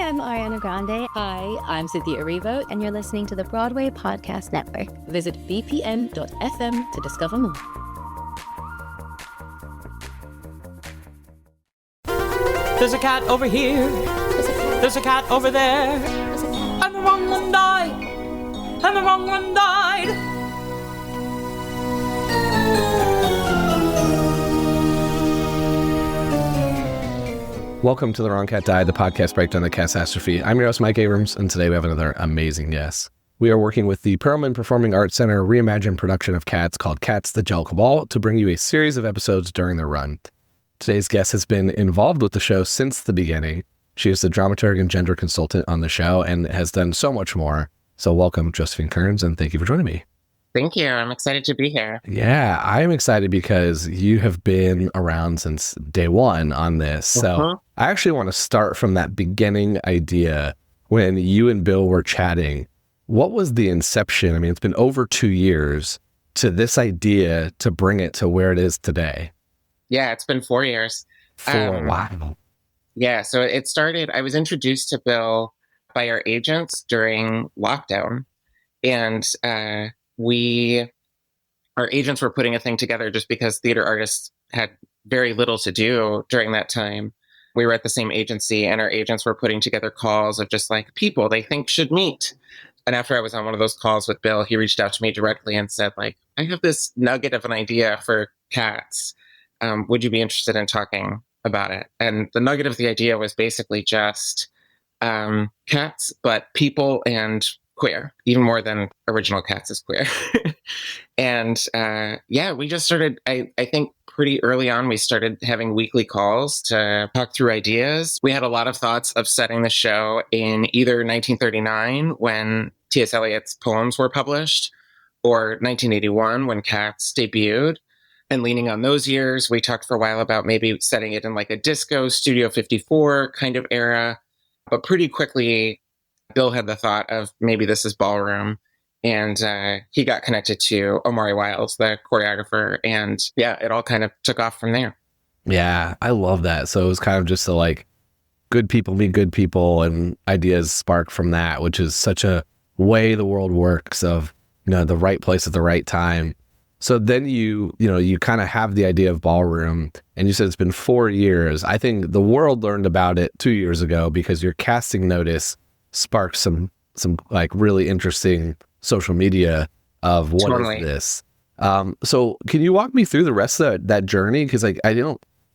I'm Ariana Grande. Hi, I'm Cynthia Erivo. And you're listening to the Broadway Podcast Network. Visit bpn.fm to discover more. There's a cat over here. There's a cat over there. And the wrong one died. And the wrong one died. Welcome to The Wrong Cat Died, the podcast breakdown of the catastrophe. I'm your host, Mike Abrams, and today we have another amazing guest. We are working with the Perelman Performing Arts Center reimagined production of Cats called Cats, the Jellicle Ball to bring you a series of episodes during the run. Today's guest has been involved with the show since the beginning. She is the dramaturg and gender consultant on the show and has done so much more. So welcome, Josephine Kearns, and thank you for joining me. Thank you. I'm excited to be here. Yeah, I'm excited because you have been around since day one on this. So I actually want to start from that beginning idea when you and Bill were chatting. What was the inception? I mean, it's been over 2 years to this idea to bring it to where it is today. Yeah, it's been 4 years. Wow. Yeah, so it started, I was introduced to Bill by our agents during lockdown. And our agents were putting a thing together just because theater artists had very little to do during that time. We were at the same agency and our agents were putting together calls of just like people they think should meet. And after I was on one of those calls with Bill, he reached out to me directly and said, like, I have this nugget of an idea for Cats. Would you be interested in talking about it? And the nugget of the idea was basically just Cats, but people and queer, even more than original Cats is queer. And we just started, I think pretty early on, we started having weekly calls to talk through ideas. We had a lot of thoughts of setting the show in either 1939 when T.S. Eliot's poems were published or 1981 when Cats debuted. And leaning on those years, we talked for a while about maybe setting it in like a disco Studio 54 kind of era. But pretty quickly, Bill had the thought of maybe this is ballroom. And he got connected to Omari Wiles, the choreographer. And yeah, it all kind of took off from there. Yeah, I love that. So it was kind of just like good people meet good people and ideas spark from that, which is such a way the world works of, the right place at the right time. So then you kind of have the idea of ballroom and you said it's been 4 years. I think the world learned about it 2 years ago because your casting notice sparked some like really interesting social media of what is this. So can you walk me through the rest of that journey? Because I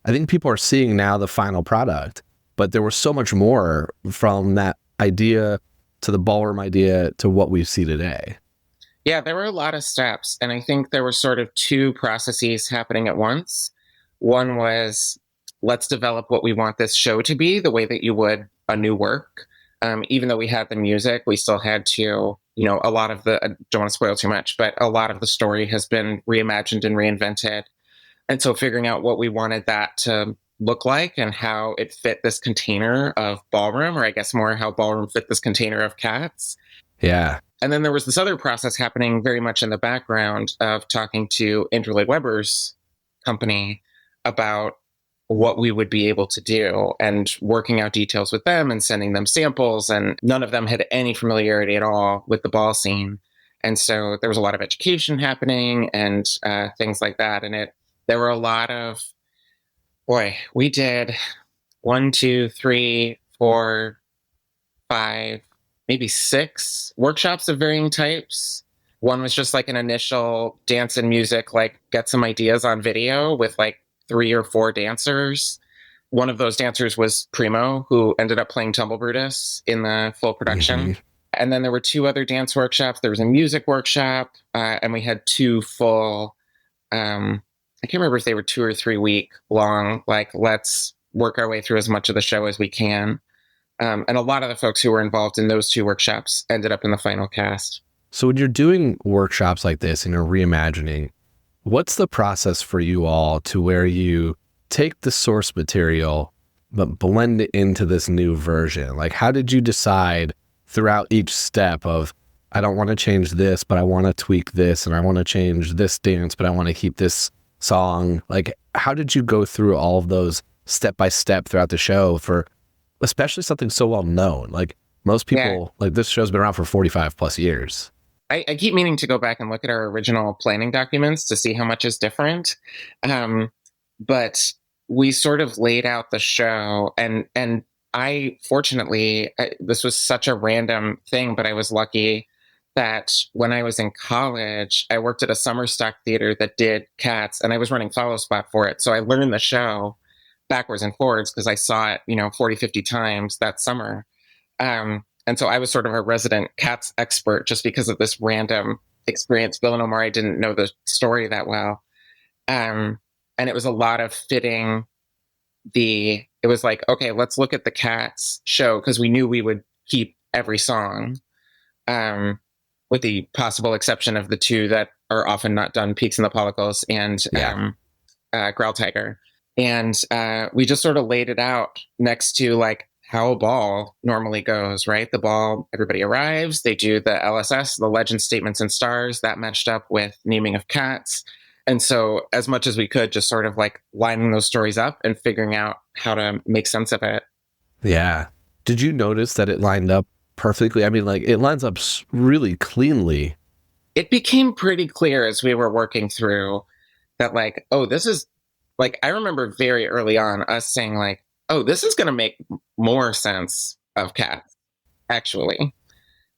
think people are seeing now the final product, but there was so much more from that idea to the ballroom idea to what we see today. Yeah, there were a lot of steps. And I think there were sort of two processes happening at once. One was, let's develop what we want this show to be, the way that you would a new work. Even though we had the music, we still had to, a lot of the, I don't want to spoil too much, but a lot of the story has been reimagined and reinvented. And so figuring out what we wanted that to look like and how it fit this container of ballroom, or I guess more how ballroom fit this container of Cats. Yeah. And then there was this other process happening very much in the background of talking to Andrew Lloyd Webber's company about what we would be able to do and working out details with them and sending them samples. And none of them had any familiarity at all with the ball scene. And so there was a lot of education happening and things like that. And there were a lot of, we did 1, 2, 3, 4, 5, maybe 6 workshops of varying types. One was just like an initial dance and music, like get some ideas on video with like 3 or 4 dancers. One of those dancers was Primo, who ended up playing Tumble Brutus in the full production. Mm-hmm. And then there were 2 other dance workshops. There was a music workshop, and we had 2 full, I can't remember if they were 2 or 3 week long, like let's work our way through as much of the show as we can. And a lot of the folks who were involved in those 2 workshops ended up in the final cast. So when you're doing workshops like this and you're reimagining, what's the process for you all to where you take the source material, but blend it into this new version? Like, how did you decide throughout each step of, I don't want to change this, but I want to tweak this, and I want to change this dance, but I want to keep this song? Like, how did you go through all of those step by step throughout the show for especially something so well known. Like most people, like this show's been around for 45 plus years. I keep meaning to go back and look at our original planning documents to see how much is different. But we sort of laid out the show, and I fortunately, this was such a random thing, but I was lucky that when I was in college, I worked at a summer stock theater that did Cats, and I was running follow spot for it. So I learned the show backwards and forwards because I saw it, 40, 50 times that summer. And so I was sort of a resident Cats expert just because of this random experience. Bill and Omari didn't know the story that well. And it was a lot of fitting it was like, okay, let's look at the Cats show because we knew we would keep every song, with the possible exception of the two that are often not done, Peaks and the Pollicles and Growl Tiger. And we just sort of laid it out next to like how a ball normally goes, right? The ball, everybody arrives, they do the LSS, the Legend Statements and Stars, that matched up with Naming of Cats. And so as much as we could, just sort of like lining those stories up and figuring out how to make sense of it. Yeah. Did you notice that it lined up perfectly? I mean, like it lines up really cleanly. It became pretty clear as we were working through that like, oh, this is like, I remember very early on us saying like, oh, this is going to make more sense of Cats, actually.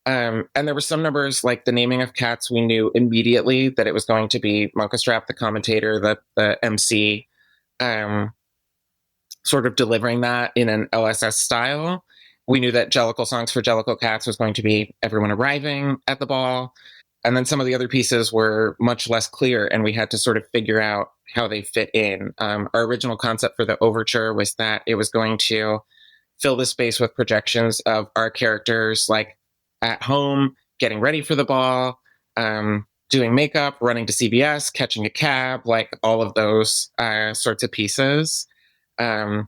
And there were some numbers like the Naming of Cats. We knew immediately that it was going to be Mocha Strap, the commentator, the MC, sort of delivering that in an LSS style. We knew that Jellicle Songs for Jellicle Cats was going to be everyone arriving at the ball. And then some of the other pieces were much less clear, and we had to sort of figure out how they fit in. Our original concept for the overture was that it was going to fill the space with projections of our characters, like at home, getting ready for the ball, doing makeup, running to CBS, catching a cab, like all of those sorts of pieces, and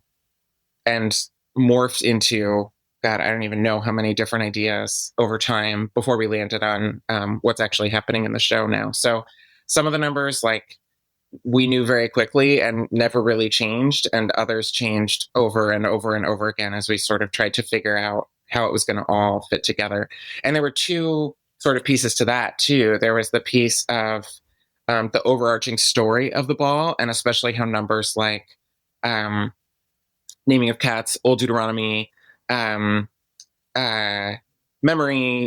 morphed into, God, I don't even know how many different ideas over time before we landed on what's actually happening in the show now. So some of the numbers, like, we knew very quickly and never really changed, and others changed over and over and over again as we sort of tried to figure out how it was going to all fit together. And there were two sort of pieces to that too. There was the piece of the overarching story of the ball, and especially how numbers like Naming of Cats, Old Deuteronomy, Memory,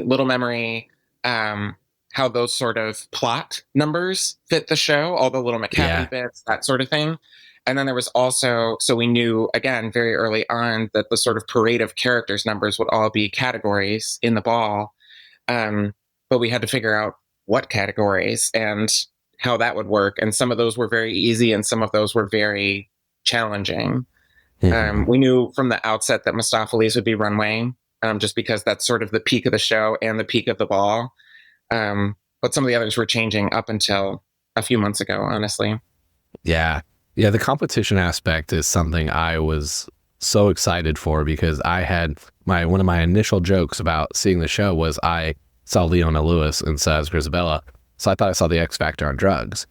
Little Memory, how those sort of plot numbers fit the show, all the little McCaffrey bits, that sort of thing. And then there was also, so we knew, again, very early on that the sort of parade of characters numbers would all be categories in the ball. But we had to figure out what categories and how that would work. And some of those were very easy and some of those were very challenging. Mm-hmm. We knew from the outset that Mistopheles would be runway, just because that's sort of the peak of the show and the peak of the ball. But some of the others were changing up until a few months ago, honestly. Yeah. Yeah, the competition aspect is something I was so excited for, because I had one of my initial jokes about seeing the show was I saw Leona Lewis and Saz Grisabella, so I thought I saw the X Factor on drugs.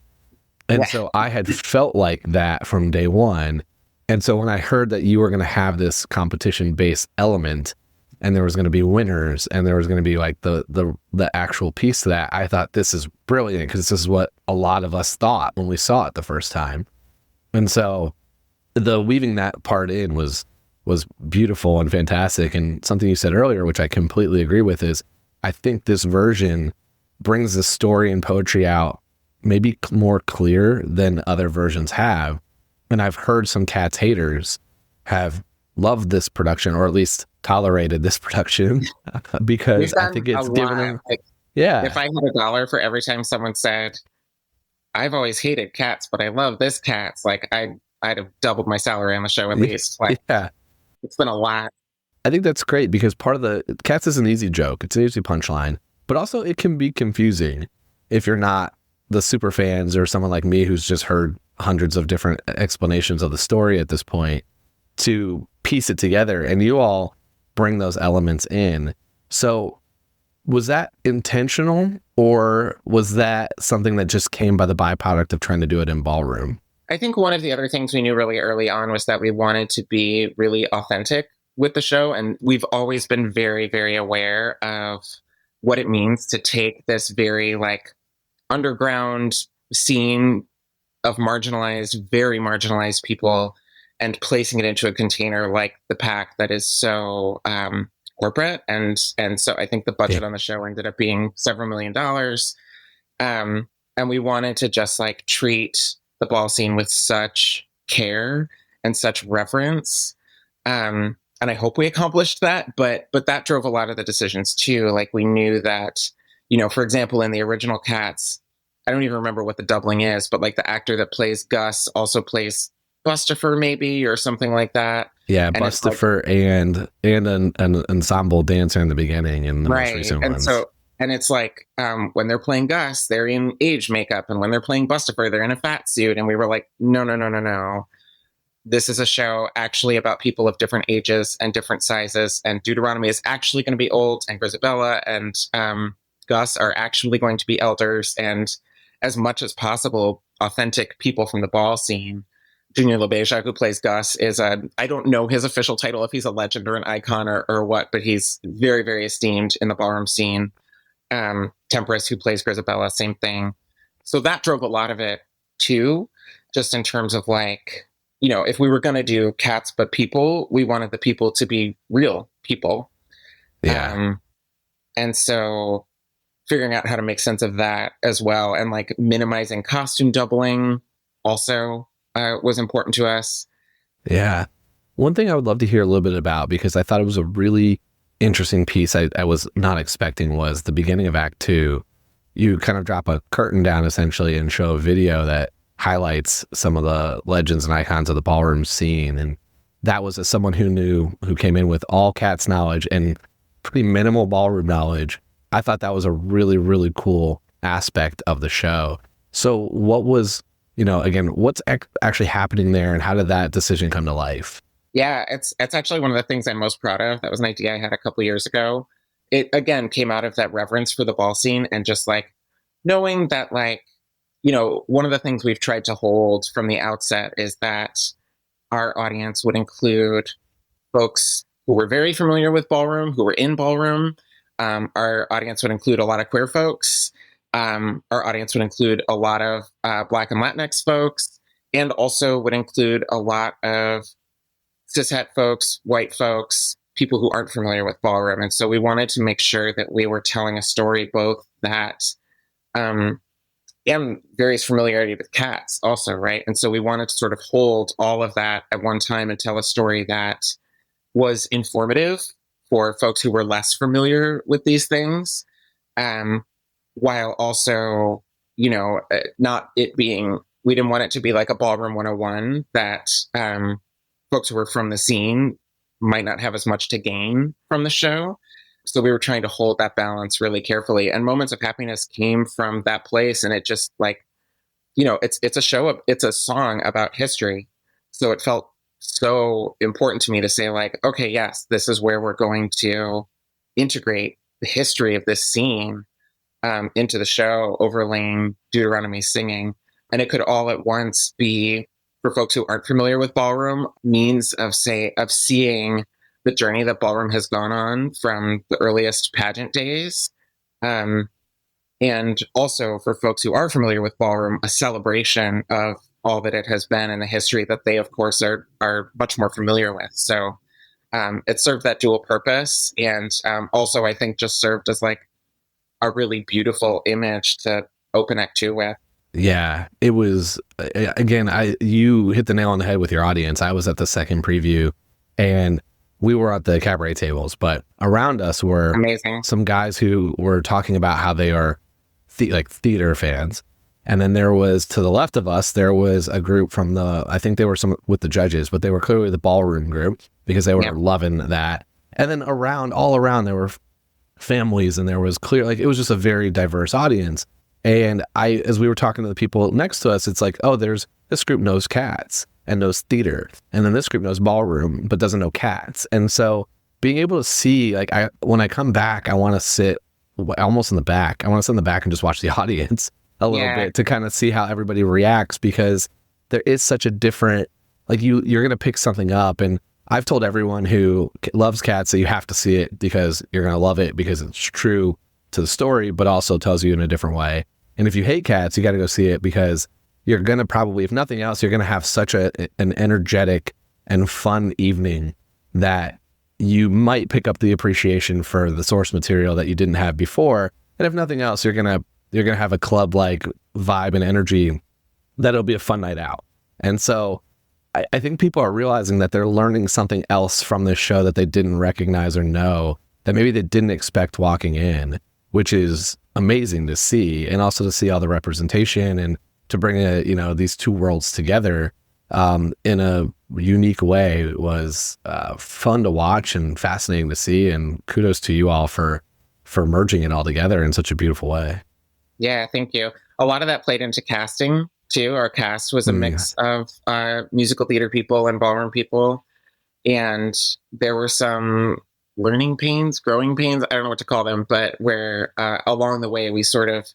And so I had felt like that from day one. And so when I heard that you were going to have this competition-based element and there was going to be winners and there was going to be like the actual piece to that, I thought this is brilliant, because this is what a lot of us thought when we saw it the first time. And so the weaving that part in was beautiful and fantastic. And something you said earlier, which I completely agree with, is I think this version brings the story and poetry out maybe more clear than other versions have. And I've heard some Cats haters have loved this production, or at least tolerated this production, because I think it's given them... If I had $1 for every time someone said, I've always hated Cats, but I love this Cats, like I'd have doubled my salary on the show at least. Like, it's been a lot. I think that's great, because part of the Cats is an easy joke. It's an easy punchline, but also it can be confusing if you're not the super fans or someone like me who's just heard hundreds of different explanations of the story at this point, to piece it together. And you all bring those elements in. So was that intentional, or was that something that just came by the byproduct of trying to do it in ballroom? I think one of the other things we knew really early on was that we wanted to be really authentic with the show. And we've always been very, very aware of what it means to take this very like underground scene of very marginalized people and placing it into a container like the PAC that is so corporate. And so I think the budget on the show ended up being several $1 million. And we wanted to just like treat the ball scene with such care and such reverence. And I hope we accomplished that, but that drove a lot of the decisions too. Like we knew that, you know, for example, in the original Cats, I don't even remember what the doubling is, but like the actor that plays Gus also plays Bustifer maybe, or something like that. Yeah, and Bustifer like, and an ensemble dancer in the beginning in the most recent ones. And it's like, when they're playing Gus, they're in age makeup. And when they're playing Bustifer, they're in a fat suit. And we were like, no. This is a show actually about people of different ages and different sizes. And Deuteronomy is actually going to be old. And Grisabella and Gus are actually going to be elders. And as much as possible, authentic people from the ball scene. Junior LaBeija, who plays Gus, is I don't know his official title, if he's a legend or an icon or what, but he's very, very esteemed in the ballroom scene. Temperance, who plays Grisabella, same thing. So that drove a lot of it too, just in terms of like, you know, if we were going to do Cats but people, we wanted the people to be real people. Yeah. And so figuring out how to make sense of that as well, and like minimizing costume doubling also was important to us. Yeah. One thing I would love to hear a little bit about, because I thought it was a really interesting piece I was not expecting, was the beginning of Act 2. You kind of drop a curtain down essentially and show a video that highlights some of the legends and icons of the ballroom scene. And that was as someone who came in with all Cats knowledge and pretty minimal ballroom knowledge. I thought that was a really, really cool aspect of the show. So what was, you know, again, what's actually happening there, and how did that decision come to life? Yeah, it's actually one of the things I'm most proud of. That was an idea I had a couple years ago. It, again, came out of that reverence for the ball scene and just like knowing that, like, you know, one of the things we've tried to hold from the outset is that our audience would include folks who were very familiar with ballroom, who were in ballroom. Our audience would include a lot of queer folks. Our audience would include a lot of Black and Latinx folks, and also would include a lot of cishet folks, white folks, people who aren't familiar with ballroom. And so we wanted to make sure that we were telling a story both that, and various familiarity with Cats also, right? And so we wanted to sort of hold all of that at one time and tell a story that was informative for folks who were less familiar with these things, while also, you know, not it being, we didn't want it to be like a Ballroom 101 that folks who were from the scene might not have as much to gain from the show. So we were trying to hold that balance really carefully. And Moments of Happiness came from that place. And it just, like, you know, it's a song about history. So it felt so important to me to say, like, okay, yes, this is where we're going to integrate the history of this scene into the show, overlaying Deuteronomy singing. And it could all at once be, for folks who aren't familiar with ballroom, means of seeing the journey that ballroom has gone on from the earliest pageant days. And also for folks who are familiar with ballroom, a celebration of all that it has been and the history that they, of course, are much more familiar with. So it served that dual purpose. And also, I think, just served as like a really beautiful image to open Act 2 with. Yeah, it was, again, you hit the nail on the head with your audience. I was at the second preview, and we were at the cabaret tables, but around us were amazing some guys who were talking about how they are like theater fans. And then there was, to the left of us, there was a group from I think they were some with the judges, but they were clearly the ballroom group because they were loving that. And then all around, there were families, and there was clear, like, it was just a very diverse audience. And as we were talking to the people next to us, it's like, oh, this group knows Cats and knows theater. And then this group knows ballroom, but doesn't know Cats. And so being able to see, like, when I come back, I want to sit almost in the back. I want to sit in the back and just watch the audience a little bit to kind of see how everybody reacts, because there is such a different, like, you're going to pick something up, and I've told everyone who loves cats that you have to see it because you're going to love it because it's true to the story, but also tells you in a different way. And if you hate cats, you got to go see it because you're going to probably, if nothing else, you're going to have such an energetic and fun evening that you might pick up the appreciation for the source material that you didn't have before. And if nothing else, you're going to have a club-like vibe and energy that'll be a fun night out. And so I think people are realizing that they're learning something else from this show that they didn't recognize or know, that maybe they didn't expect walking in, which is amazing to see. And also to see all the representation and to bring these two worlds together in a unique way was fun to watch and fascinating to see. And kudos to you all for merging it all together in such a beautiful way. Yeah, thank you. A lot of that played into casting too. Our cast was a mix of musical theater people and ballroom people. And there were some learning pains, growing pains, I don't know what to call them, but where along the way we sort of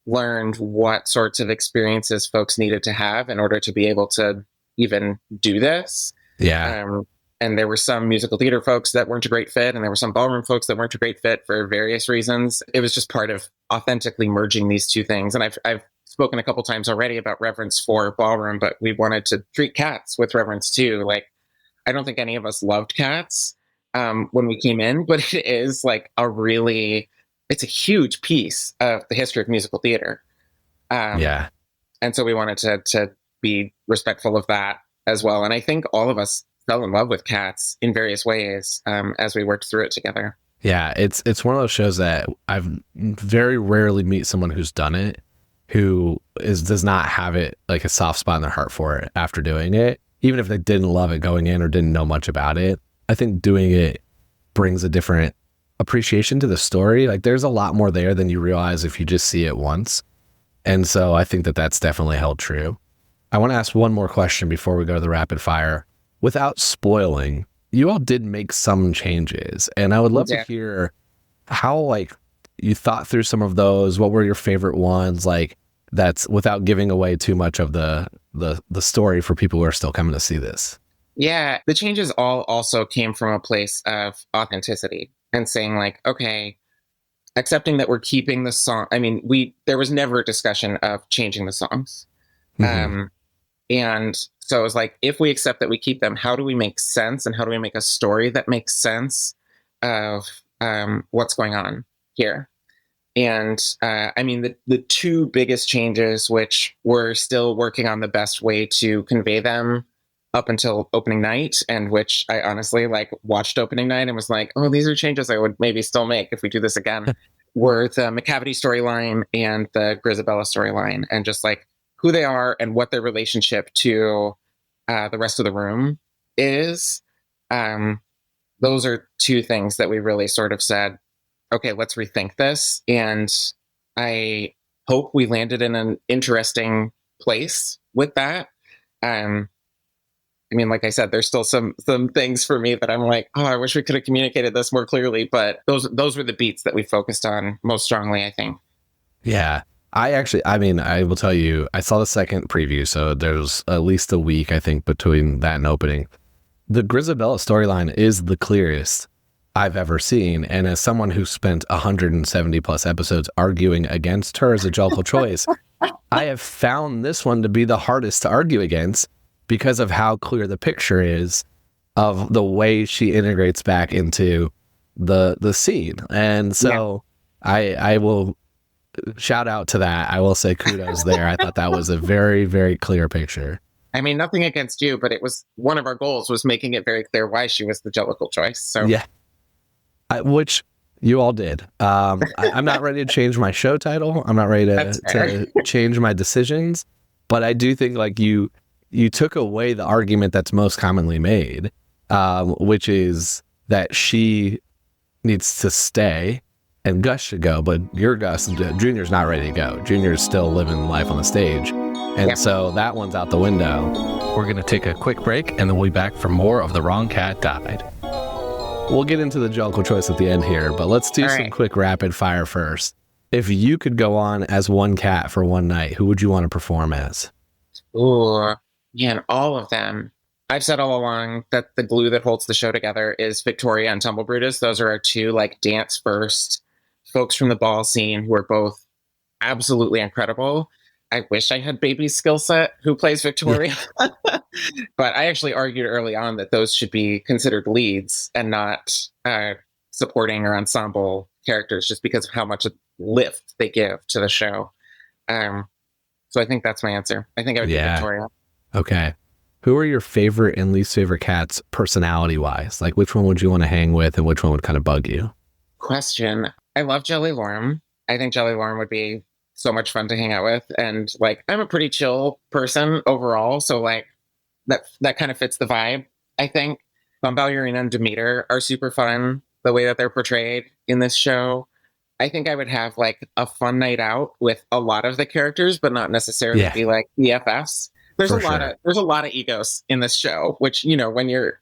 learned what sorts of experiences folks needed to have in order to be able to even do this. Yeah. And there were some musical theater folks that weren't a great fit, and there were some ballroom folks that weren't a great fit for various reasons. It was just part of authentically merging these two things. And I've spoken a couple times already about reverence for ballroom, but we wanted to treat cats with reverence too. Like, I don't think any of us loved cats when we came in, but it is like it's a huge piece of the history of musical theater. And so we wanted to be respectful of that as well. And I think all of us fell in love with cats in various ways as we worked through it together. Yeah, it's one of those shows that I've very rarely meet someone who's done it who does not have it like a soft spot in their heart for it after doing it, even if they didn't love it going in or didn't know much about it. I think doing it brings a different appreciation to the story. Like, there's a lot more there than you realize if you just see it once. And so I think that that's definitely held true. I want to ask one more question before we go to the rapid fire. Without spoiling, you all did make some changes, and I would love to hear how, like, you thought through some of those. What were your favorite ones? Like, that's without giving away too much of the story for people who are still coming to see this. Yeah, the changes all also came from a place of authenticity and saying, like, okay, accepting that we're keeping the song. I mean, there was never a discussion of changing the songs. Mm-hmm. And so it was like, if we accept that we keep them, how do we make sense, and how do we make a story that makes sense of what's going on here? And I mean, the two biggest changes, which we're still working on the best way to convey them up until opening night, and which I honestly watched opening night and was like, oh, these are changes I would maybe still make if we do this again, were the McCavity storyline and the Grisabella storyline, and just like who they are and what their relationship to the rest of the room is. Those are two things that we really sort of said, okay, let's rethink this. And I hope we landed in an interesting place with that. I mean, like I said, there's still some things for me that I'm like, oh, I wish we could have communicated this more clearly. But those were the beats that we focused on most strongly, I think. Yeah. I will tell you, I saw the second preview, so there's at least a week, I think, between that and opening. The Grisabella storyline is the clearest I've ever seen. And as someone who spent 170 plus episodes arguing against her as a Jellicle choice, I have found this one to be the hardest to argue against because of how clear the picture is of the way she integrates back into the scene. And so I will shout out to that. I will say kudos there. I thought that was a very, very clear picture. I mean, nothing against you, but it was one of our goals was making it very clear why she was the Jellicle choice. So yeah, which you all did. I'm not ready to change my show title. I'm not ready to change my decisions, but I do think like you took away the argument that's most commonly made, which is that she needs to stay and Gus should go, but your Gus, Junior's not ready to go. Junior's still living life on the stage. And so that one's out the window. We're going to take a quick break, and then we'll be back for more of The Wrong Cat Died. We'll get into the Jellicle choice at the end here, but let's do some quick rapid fire first. If you could go on as one cat for one night, who would you want to perform as? Ooh, man, all of them. I've said all along that the glue that holds the show together is Victoria and Tumble Brutus. Those are our two like dance first folks from the ball scene who are both absolutely incredible. I wish I had Baby's skill set who plays Victoria. But I actually argued early on that those should be considered leads and not supporting or ensemble characters just because of how much lift they give to the show. So I think that's my answer. I think I would be Victoria. Okay. Who are your favorite and least favorite cats personality-wise? Like, which one would you want to hang with and which one would kind of bug you? Question. I love Jelly Lorm. I think Jelly Lorm would be so much fun to hang out with. And, like, I'm a pretty chill person overall. So, like, that kind of fits the vibe, I think. Ballerina and Demeter are super fun, the way that they're portrayed in this show. I think I would have, like, a fun night out with a lot of the characters, but not necessarily be, like, BFFs. There's a lot of egos in this show, which, you know, when you're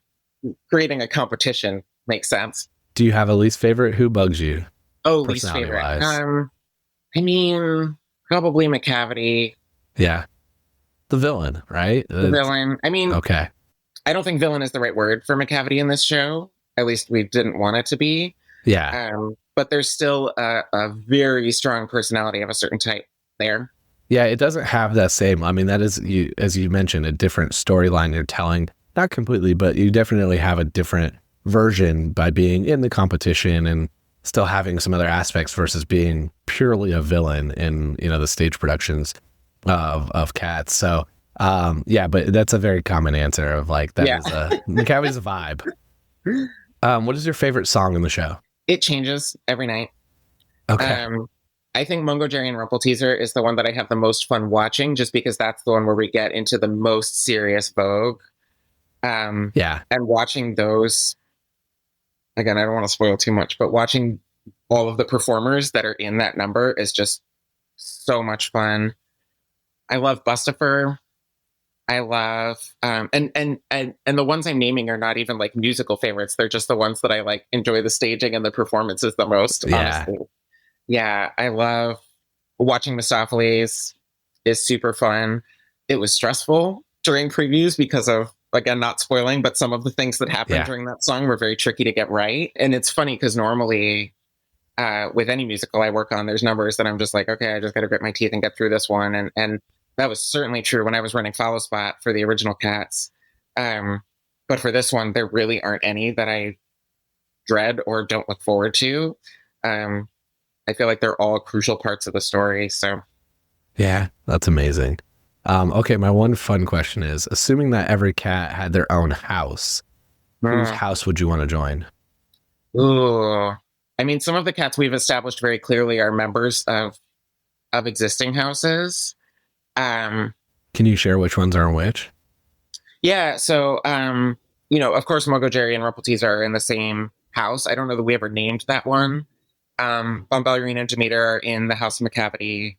creating a competition, makes sense. Do you have a least favorite? Who bugs you? Oh, least favorite. I mean, probably McCavity. Yeah. The villain, right? The villain. I mean, okay. I don't think villain is the right word for McCavity in this show. At least we didn't want it to be. Yeah. But there's still a very strong personality of a certain type there. Yeah, it doesn't have that same, I mean, that is, as you mentioned, a different storyline you're telling. Not completely, but you definitely have a different version by being in the competition and still having some other aspects versus being purely a villain in, you know, the stage productions of Cats. So, yeah, but that's a very common answer of like, that is McCavity's a vibe. What is your favorite song in the show? It changes every night. Okay. I think Mungo Jerry and Rumple Teaser is the one that I have the most fun watching, just because that's the one where we get into the most serious vogue. And watching those, again, I don't want to spoil too much, but watching all of the performers that are in that number is just so much fun. I love Bustifer. I love, and the ones I'm naming are not even like musical favorites. They're just the ones that I like enjoy the staging and the performances the most, honestly. Yeah, I love watching Mistopheles is super fun. It was stressful during previews because of, again, not spoiling, but some of the things that happened during that song were very tricky to get right. And it's funny because normally with any musical I work on, there's numbers that I'm just like, okay, I just got to grit my teeth and get through this one. And that was certainly true when I was running Follow Spot for the original Cats. But for this one, there really aren't any that I dread or don't look forward to. I feel like they're all crucial parts of the story. So, yeah, that's amazing. Okay, my one fun question is, assuming that every cat had their own house, whose house would you want to join? Ooh, I mean, some of the cats we've established very clearly are members of existing houses. Can you share which ones are which? Yeah, so you know, of course, Mogo Jerry and Rumple Teaser are in the same house. I don't know that we ever named that one. Ballerina and Demeter are in the House of McCavity.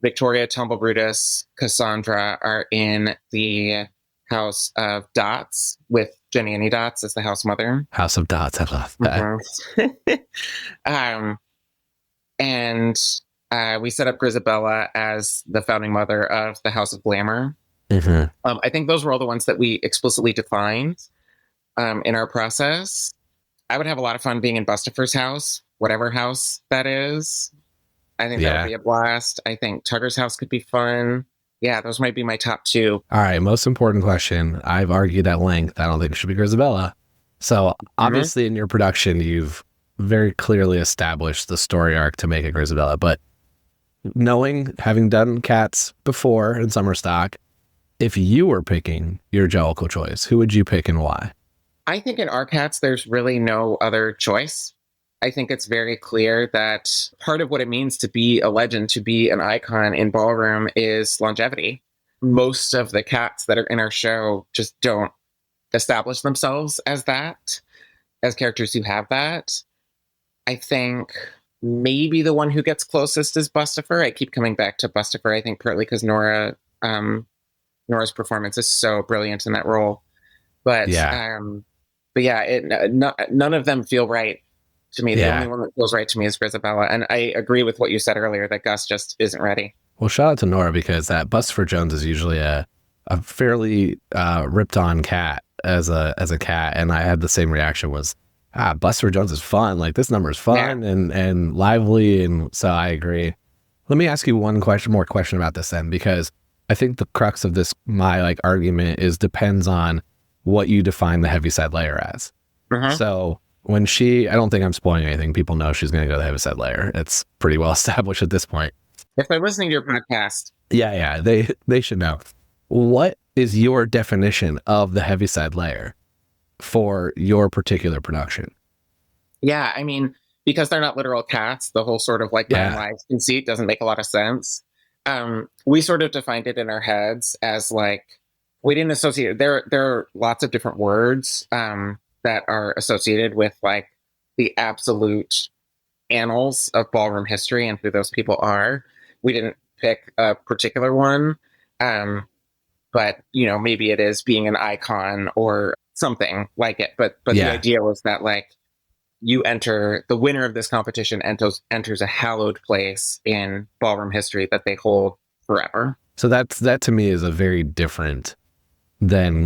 Victoria, Tumble Brutus, Cassandra are in the House of Dots with Jenny Annie Dots as the house mother. House of Dots, I love that. And we set up Grisabella as the founding mother of the House of Glamour. I think those were all the ones that we explicitly defined in our process. I would have a lot of fun being in Bustifer's house, whatever house that is. I think that would be a blast. I think Tugger's house could be fun. Yeah, those might be my top two. All right, most important question. I've argued at length. I don't think it should be Grisabella. So obviously in your production, you've very clearly established the story arc to make it Grisabella. But knowing, having done Cats before in summer stock, if you were picking your Jellicle choice, who would you pick and why? I think in our Cats, there's really no other choice. I think it's very clear that part of what it means to be a legend, to be an icon in ballroom is longevity. Most of the cats that are in our show just don't establish themselves as that, as characters who have that. I think maybe the one who gets closest is Bustifer. I keep coming back to Bustifer, I think partly because Nora's performance is so brilliant in that role. But none of them feel right to me. The only one that feels right to me is Grisabella. And I agree with what you said earlier, that Gus just isn't ready. Well, shout out to Nora, because that Bustifer Jones is usually a a fairly ripped on cat as a cat, and I had the same reaction. Was Buster Jones is fun. Like, this number is fun and lively, and so I agree. Let me ask you one more question about this then, because I think the crux of this, my like argument, is depends on what you define the Heaviside Layer as. So when I don't think I'm spoiling anything. People know she's going to go to the Heaviside Layer. It's pretty well established at this point. If they're listening to your podcast. Yeah, they should know. What is your definition of the Heaviside Layer for your particular production? Yeah, I mean, because they're not literal cats, the whole sort of like lives conceit doesn't make a lot of sense. We sort of defined it in our heads as like, we didn't associate, there are lots of different words that are associated with like the absolute annals of ballroom history and who those people are. We didn't pick a particular one, but maybe it is being an icon or something like it. But the idea was that like the winner of this competition enters a hallowed place in ballroom history that they hold forever. So that to me is a very different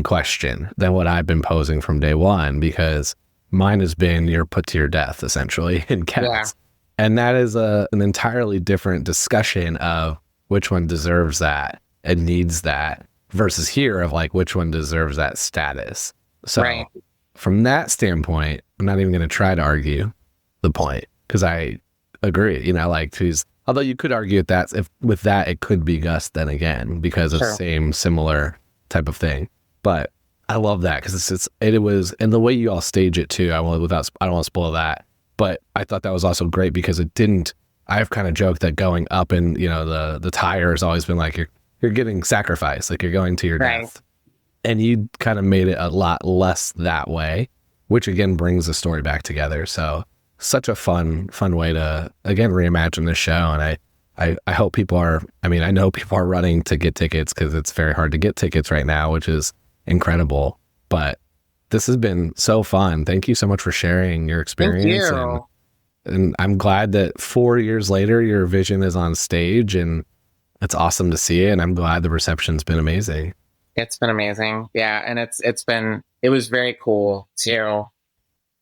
question than what I've been posing from day one, because mine has been you're put to your death essentially in cats. Yeah. And that is an entirely different discussion of which one deserves that and needs that versus here of like which one deserves that status. So from that standpoint, I'm not even going to try to argue the point because I agree, although you could argue with that it could be Gus then again because of the same similar type of thing. But I love that because it was, and the way you all stage it too, I don't want to spoil that, but I thought that was also great because I've kind of joked that going up and, the tire has always been like, you're getting sacrificed, like you're going to your death. And you kind of made it a lot less that way, which again brings the story back together. So such a fun way to, again, reimagine the show. And I hope people I know people are running to get tickets because it's very hard to get tickets right now, which is incredible. But this has been so fun. Thank you so much for sharing your experience. Thank you. And I'm glad that 4 years later, your vision is on stage and it's awesome to see it. And I'm glad the reception's been amazing. It's been amazing. Yeah. And it was very cool too.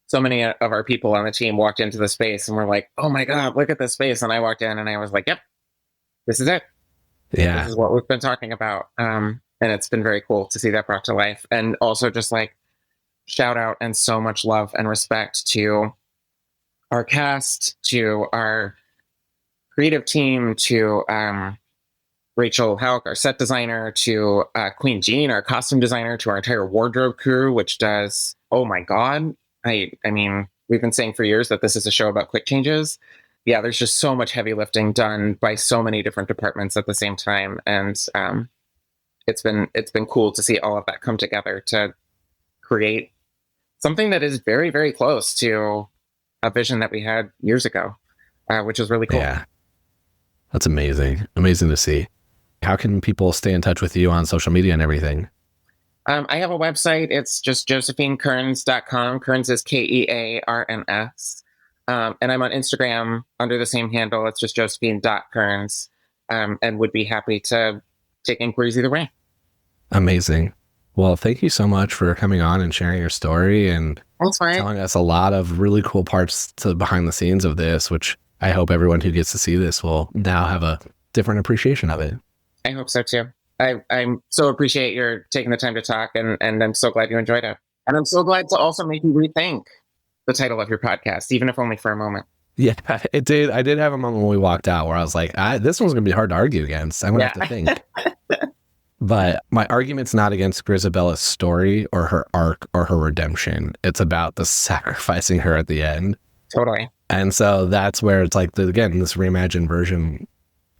So many of our people on the team walked into the space and were like, oh my God, look at this space. And I walked in and I was like, yep, this is it. Yeah. This is what we've been talking about. And it's been very cool to see that brought to life. And also just like shout out and so much love and respect to our cast, to our creative team, to Rachel Hauk, our set designer, to Queen Jean, our costume designer, to our entire wardrobe crew, which does, oh my God. I mean, we've been saying for years that this is a show about quick changes. Yeah, there's just so much heavy lifting done by so many different departments at the same time. And it's been cool to see all of that come together to create something that is very, very close to a vision that we had years ago, which is really cool. Yeah, that's amazing. Amazing to see. How can people stay in touch with you on social media and everything? I have a website. It's just josephinekearns.com. Kearns is Kearns. And I'm on Instagram under the same handle. It's just josephine.kearns, and would be happy to take inquiries either way. Amazing. Well, thank you so much for coming on and sharing your story and telling us a lot of really cool parts to behind the scenes of this, which I hope everyone who gets to see this will now have a different appreciation of it. I hope so too. I'm so appreciate your taking the time to talk, and I'm so glad you enjoyed it. And I'm so glad to also make you rethink the title of your podcast, even if only for a moment. Yeah, it did. I did have a moment when we walked out where I was like, this one's going to be hard to argue against. I'm going to have to think. But my argument's not against Grisabella's story or her arc or her redemption. It's about the sacrificing her at the end. Totally. And so that's where it's like, again, this reimagined version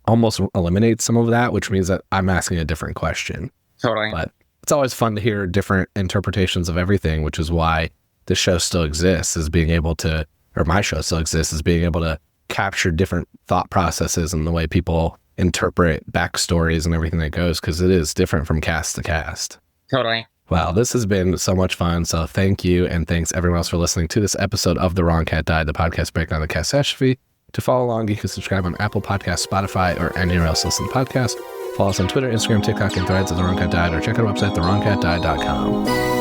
almost eliminates some of that, which means that I'm asking a different question. Totally. But it's always fun to hear different interpretations of everything, which is why this show still exists, is being able to, or my show still exists, is being able to capture different thought processes and the way people interpret backstories and everything that goes, because it is different from cast to cast. Totally. Wow, this has been so much fun. So thank you, and thanks everyone else for listening to this episode of The Wrong Cat Died, the podcast breakdown of the catastrophe. To follow along, you can subscribe on Apple Podcasts, Spotify, or anywhere else listen to podcasts. Follow us on Twitter, Instagram, TikTok, and Threads at The Wrong Cat Died, or check out our website, thewrongcatdied.com.